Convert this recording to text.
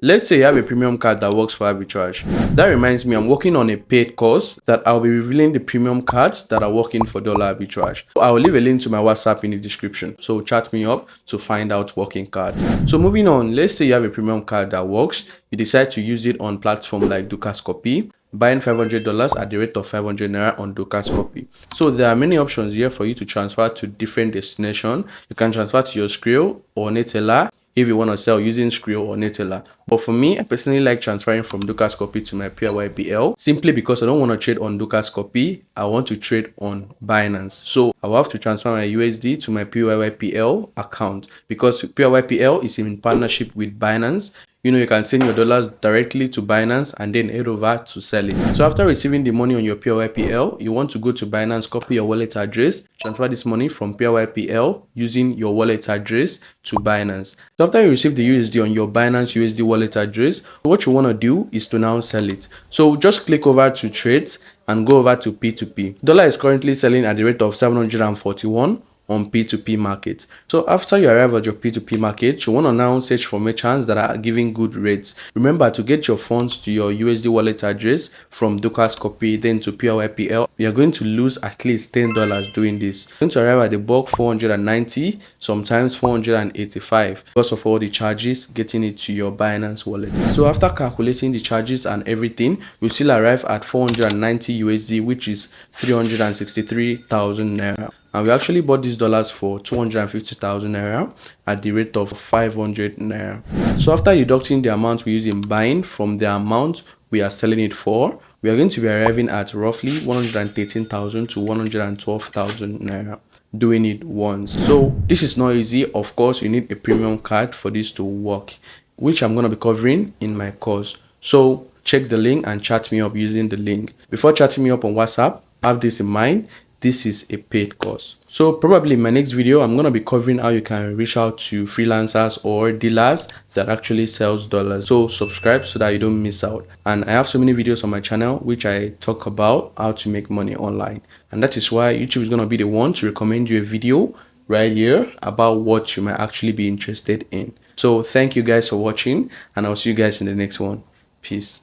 Let's say you have a premium card that works for arbitrage. That reminds me, I'm working on a paid course that I'll be revealing the premium cards that are working for dollar arbitrage. I'll leave a link to my WhatsApp in the description, so chat me up to find out working cards. So moving on, let's say you have a premium card that works. You decide to use it on platforms like EHuuStlE, buying $500 at the rate of 500 naira on EHuuStlE. So there are many options here for you to transfer to different destinations. You can transfer to your Skrill or Neteller if you want to sell using Skrill or Neteller. But for me, I personally like transferring from EHuuStlE to my PYYPL simply because I don't want to trade on EHuuStlE. I want to trade on Binance. So I will have to transfer my USD to my PYYPL account because PYYPL is in partnership with Binance. You know, you can send your dollars directly to Binance and then head over to sell it. So after receiving the money on your PYYPL, you want to go to Binance, copy your wallet address, transfer this money from PYYPL using your wallet address to Binance. So after you receive the USD on your Binance USD wallet address, what you want to do is to now sell it. So just click over to trades and go over to P2P. Dollar is currently selling at the rate of 741 on P2P market. So after you arrive at your P2P market, you want to now search for merchants that are giving good rates. Remember to get your funds to your USD wallet address from EHuuStlE then to PYYPL. You're going to lose at least $10 doing this. You're going to arrive at the bulk 490, sometimes 485 because of all the charges getting it to your Binance wallet. So after calculating the charges and everything, you'll still arrive at 490 USD, which is 363,000 naira. And we actually bought these dollars for 250,000 naira at the rate of 500 naira. So after deducting the amount we use in buying from the amount we are selling it for, we are going to be arriving at roughly 113,000 to 112,000 naira doing it once. So this is not easy. Of course, you need a premium card for this to work, which I'm going to be covering in my course. So check the link and chat me up using the link. Before chatting me up on WhatsApp, have this in mind. This is a paid course. So probably in my next video, I'm going to be covering how you can reach out to freelancers or dealers that actually sells dollars. So subscribe so that you don't miss out. And I have so many videos on my channel which I talk about how to make money online. And that is why YouTube is going to be the one to recommend you a video right here about what you might actually be interested in. So thank you guys for watching, and I'll see you guys in the next one. Peace.